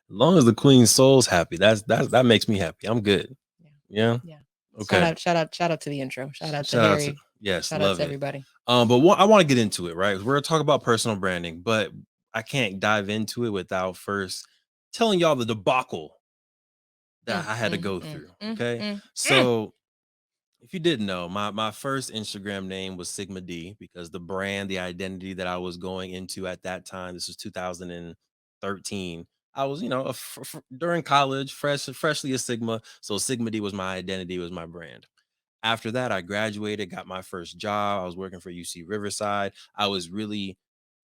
long as the queen's soul's happy, that makes me happy. I'm good. Yeah. Yeah. Yeah. Okay. Shout out to the intro. Shout out to Shout out to Harry. yes, Shout out love to it. everybody. But I want to get into it, right? We're gonna talk about personal branding, but I can't dive into it without first telling y'all the debacle that Mm, I had to mm, go mm, through. mm, Okay. mm, mm. So if you didn't know, my first Instagram name was Sigma D because the brand, the identity that I was going into at that time, this was 2013. I was, during college, freshly a Sigma. So Sigma D was my identity, was my brand. After that, I graduated, got my first job. I was working for UC Riverside. I was really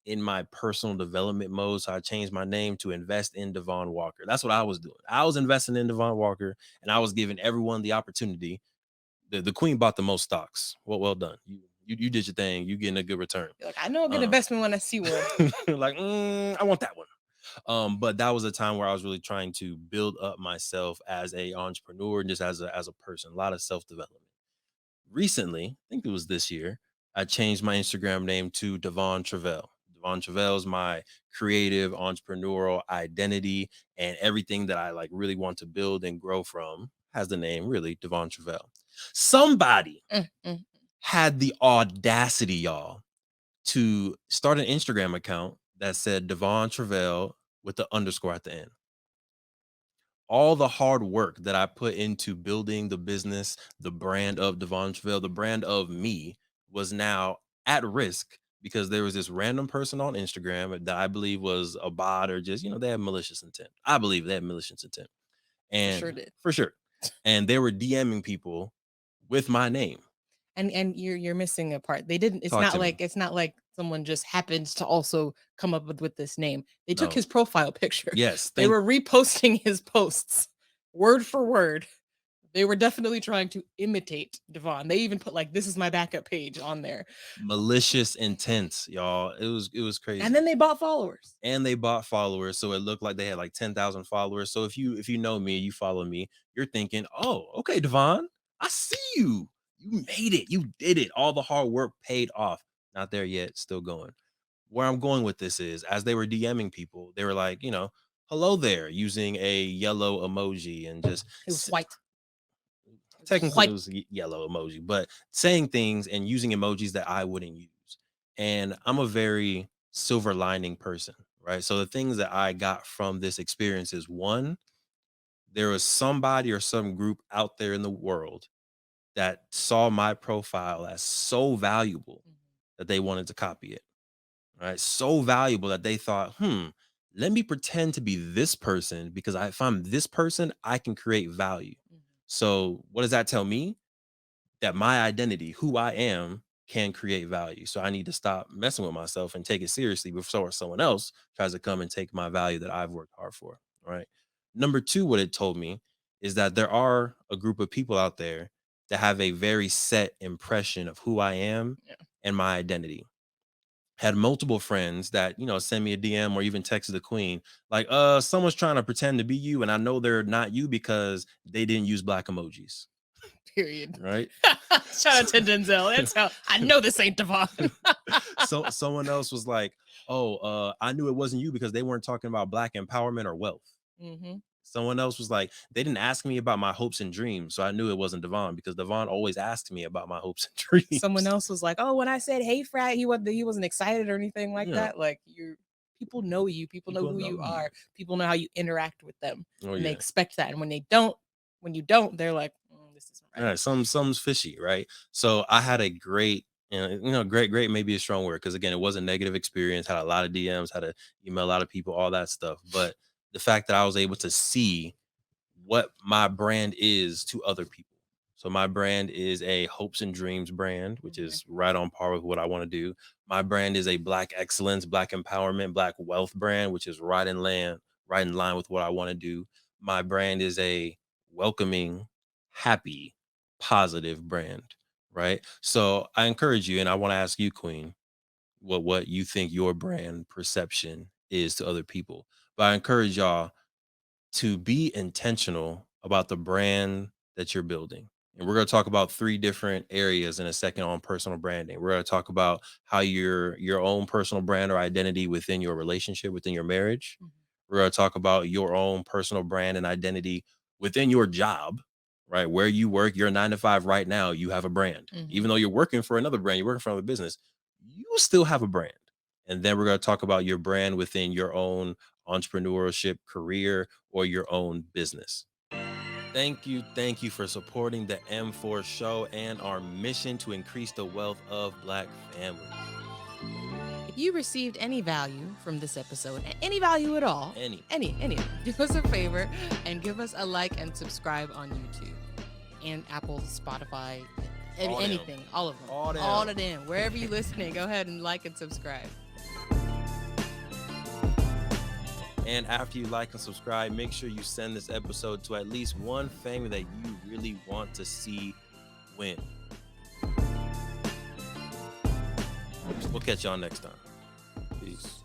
in my personal development mode. So I changed my name to Invest in Devon Walker. That's what I was doing. I was investing in Devon Walker and I was giving everyone the opportunity. The queen bought the most stocks. Well done. You did your thing. You getting a good return. You're like, I know a good Uh, investment when I see one. like, I want that one. But that was a time where I was really trying to build up myself as a entrepreneur and just as a person. A lot of self development. Recently, I think it was this year, I changed my Instagram name to Devon Truvel. Devon Truvel is my creative entrepreneurial identity, and everything that I like really want to build and grow from has the name really Devon Truvel. Somebody Mm, mm. had the audacity, y'all, to start an Instagram account that said Devon Truvel with the underscore at the end. All the hard work that I put into building the business, the brand of Devon Travel, the brand of me was now at risk because there was this random person on Instagram that I believe was a bot or just, they had malicious intent. I believe they had malicious intent. For And sure did. for sure. And they were DMing people with my name. And you're missing a part. They didn't. Talk to me. It's not like someone just happens to also come up with this name. They took No. his profile picture. Yes. They were reposting his posts word for word. They were definitely trying to imitate Devon. They even put like, this is my backup page on there. Malicious intent, y'all. It was And crazy. then they bought followers. And they bought followers, so it looked like they had like 10,000 followers. So if you know me, you follow me, you're thinking, "Oh, okay, Devon, I see you. You made it. You did it. All the hard work paid off." Not there yet, still going. Where I'm going with this is, as they were DMing people, they were like, "Hello there," using a yellow emoji and just It was white. It was technically it white. was yellow emoji, but saying things and using emojis that I wouldn't use. And I'm a very silver lining person, right? So the things that I got from this experience is one, there was somebody or some group out there in the world that saw my profile as so valuable that they wanted to copy it. Right? So valuable that they thought, let me pretend to be this person because if I'm this person, I can create value. So what does that tell me? That my identity, who I am, can create value. So I need to stop messing with myself and take it seriously before someone else tries to come and take my value that I've worked hard for. Right. Number two, what it told me is that there are a group of people out there that have a very set impression of who I am Yeah. and my identity. Had multiple friends that, send me a DM or even texted the queen, like, someone's trying to pretend to be you, and I know they're not you because they didn't use black emojis. Period. Right. Shout out to Denzel. That's how I know this ain't Devon. So someone else was like, "Oh, I knew it wasn't you because they weren't talking about black empowerment or wealth." Mm-hmm. Someone else was like, "They didn't ask me about my hopes and dreams, so I knew it wasn't Devon because Devon always asked me about my hopes and Someone dreams." else was like, "Oh, when I said hey frat, he wasn't excited or anything like Yeah, that." Like you, people know you. People know people who know you you. are. People know how you interact with them, Oh and they yeah, expect that. And when you don't, they're like, "This isn't all right." right. Something's fishy, right? So I had a great. Great maybe a strong word because again, it was a negative experience. Had a lot of DMs, had to email a lot of people, all that stuff. But the fact that I was able to see what my brand is to other people. So my brand is a hopes and dreams brand, which Mhm. is right on par with what I want to do. My brand is a black excellence, black empowerment, black wealth brand, which is right in line with what I want to do. My brand is a welcoming, happy, positive brand, right? So I encourage you and I want to ask you, Queen, what you think your brand perception is to other people. But I encourage y'all to be intentional about the brand that you're building. And we're going to talk about three different areas in a second on personal branding. We're going to talk about how your own personal brand or identity within your relationship, within your marriage. Mhm. We're going to talk about your own personal brand and identity within your job, right? Where you work, your 9 to 5 right now, you have a brand. Mhm. Even though you're working for another brand, you're working for another business, you still have a brand. And then we're going to talk about your brand within your own entrepreneurship career or your own business. Thank you for supporting the M4 show and our mission to increase the wealth of Black families. If you received any value from this episode, any value at all, Any. any, do us a favor and give us a like and subscribe on YouTube and Apple, Spotify, All them. anything, all of them, All them. all of them. Wherever you're listening, go ahead and like and subscribe. And after you like and subscribe, make sure you send this episode to at least one family that you really want to see win. We'll catch y'all next time. Peace.